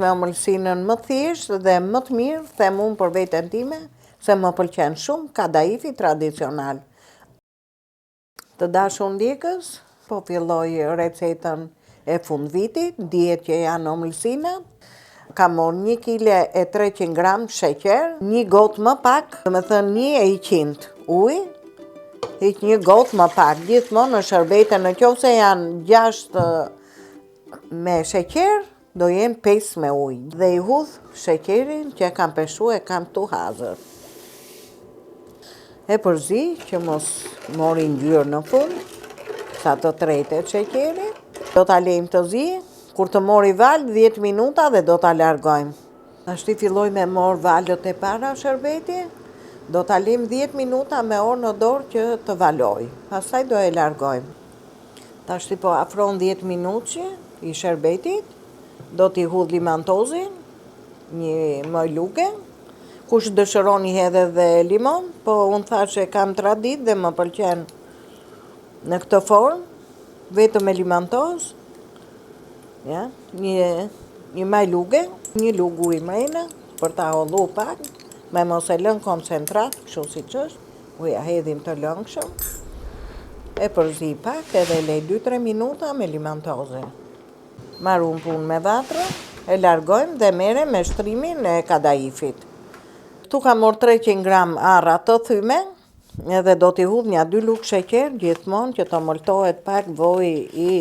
Me omëlsinën më thjesht dhe më të mirë, them unë për veten time, se më pëlqen shumë kadaifi tradicional. Të dashur ndjekës, po filloj recetën e fundvitit, dihet që janë omëlsinat. Kam marrë 1 kg e 300 gram sheqer, 1 gotë më pak, do me thënë 100 ujë, hiq 1 gotë më pak, gjithmonë në shërbete në qoftë se janë 6 me sheqer, do jenë 5 me ujë. Dhe i hudh sheqerin që kam peshu e kam tu hazër. E përzi që mos mori ngjyrë në fund, sa të tretet sheqeri. Do ta lejmë të zi, kur të mori val 10 minuta dhe do ta largojmë. Tashti filloj me marr valët e para shërbeti, do ta lejmë 10 minuta me orë në dorë që të valoj. Pastaj do e largojmë. Tashti po afron 10 minutë i shërbetit, do t'i hudh limantozin, 1 mojluge. Kush dëshiron i hedhe dhe limon, po unë thash e kam tradit dhe më pëlqen në këtë formë, vetëm me limantoz, ja, 1 majluge, 1 lugë ujë mrena, për ta hollu pak, me mos e lën koncentrat, kështu siç është, uja hedhim të lëngshëm, e përzi pak edhe lej 2-3 minuta me limantozin. Marrum punë me vatrën, e largojmë dhe merrem me shtrimin e kadaifit. Tu kam marrë 300 gram arra të thyme, edhe do t'i hudh 2 lugë sheqer, gjithmonë që të moltohet pak voji i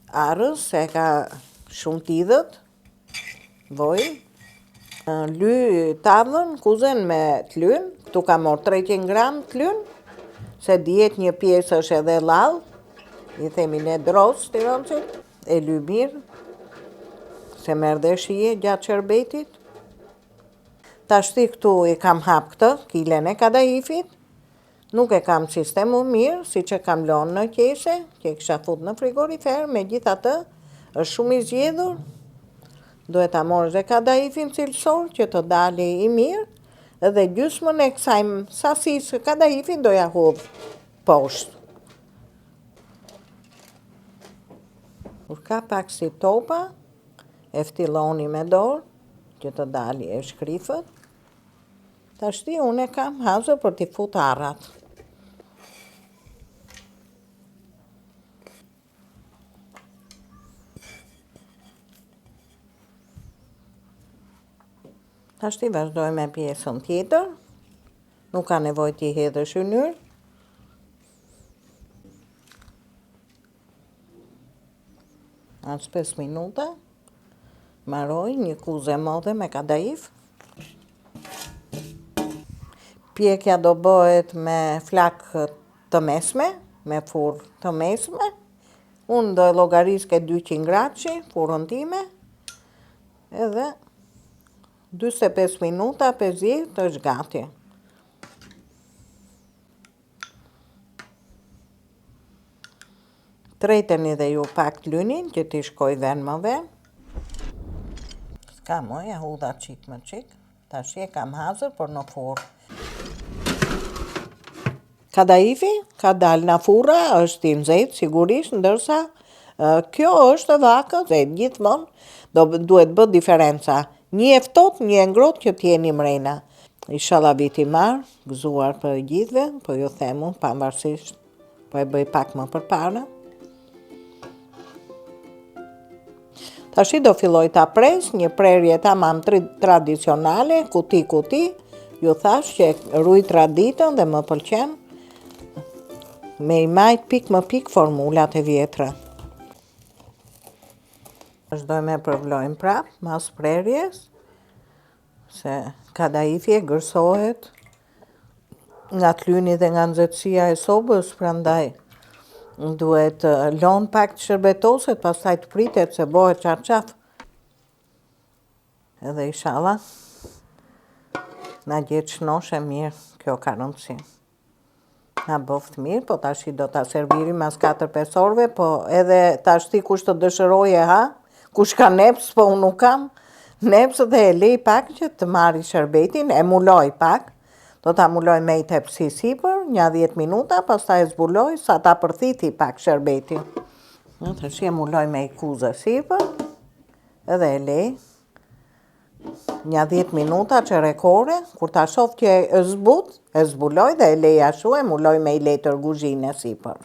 arrës, se ka shumë t'idhët, voji. Ly tavën, kuzen me t'lyn, tu kam marrë 300 gram t'lyn, se dihet 1 pjesë është edhe llall, i themi ne dros tironësit, e ly mirë, se merr dhe shije gjatë shërbetit. Tashti këtu i kam hap këtë, kilen e kadaifit, nuk e kam sistemu mirë, si që kam lënë në qese, që kisha fut në frigorifer, megjithatë është shumë i zgjedhur. Duhet ta morësh dhe kadaifin cilësor që të dali i mirë, edhe gjysmën e kësaj sasisë kadaifit do ja hudh poshtë. Kur ka pak si topa, e ftilloni me dorë, që të dali e shkrifët. Tashti unë e kam hazër për t'i fut arrat. Tashti vazhdoj me pjesën tjetër. Nuk ka nevojë t'i hedhësh ynyrë. As 5 minuta. Maroj 1 kuzë e modhe me kadaif. Pjekja do bëhet me flakë të mesme, me furrë të mesme. Unë do e llogaris ke 200 gradëshi, furrën time, edhe 45 minuta pezi të është gati. Treteni dhe ju pak t'lynin që t'i shkoj ven më ven. S'ka më, ja hudha qik më qik. Tash e kam hazër për në furrë. Kadaifi ka dalë në furra, është i nxehtë sigurisht, ndërsa kjo është vakët, dhe gjithmonë duhet bë diferenca. Një e ftohtë, një e ngrohtë që t'jeni mrena. Inshallah viti marr, gëzuar për gjithëve, po ju them unë pavarësisht, po e bëj pak më përpara. Tashi do filloj ta pres, një prerje tamam tradicionale, kuti, ju thash që ruj traditën dhe më pëlqen me i majt pik më pik formulat e vjetra. Vazhdoj me përvlojmë prap, mas prerjes, se kadaifi e gërsohet nga t'lyni dhe nga nxehtësia e sobës, prandaj duhet lënë pak të shërbetoset, pastaj të pritet se bëhet qarqaf. Edhe inshallah na gjetë shnoshe mirë kjo ka rëndësi. Na boft mirë, po tashi do ta servirim mas 4-5 orëve, po edhe tashti kush të dëshiroje ha, kush ka neps, po unë nuk kam neps dhe e lej pak që të marri shërbetin, e muloj pak. Do ta muloj me i tepsi sipër, 10 minuta, pastaj e zbuloj sa ta përthiti pak shërbetin. Tash e muloj me i kuzë sipër, edhe e lej një 10 minuta qerekore, kur ta shoh që e zbut, e zbuloj dhe e lej ashtu, e muloj me i letër guzhinë sipër.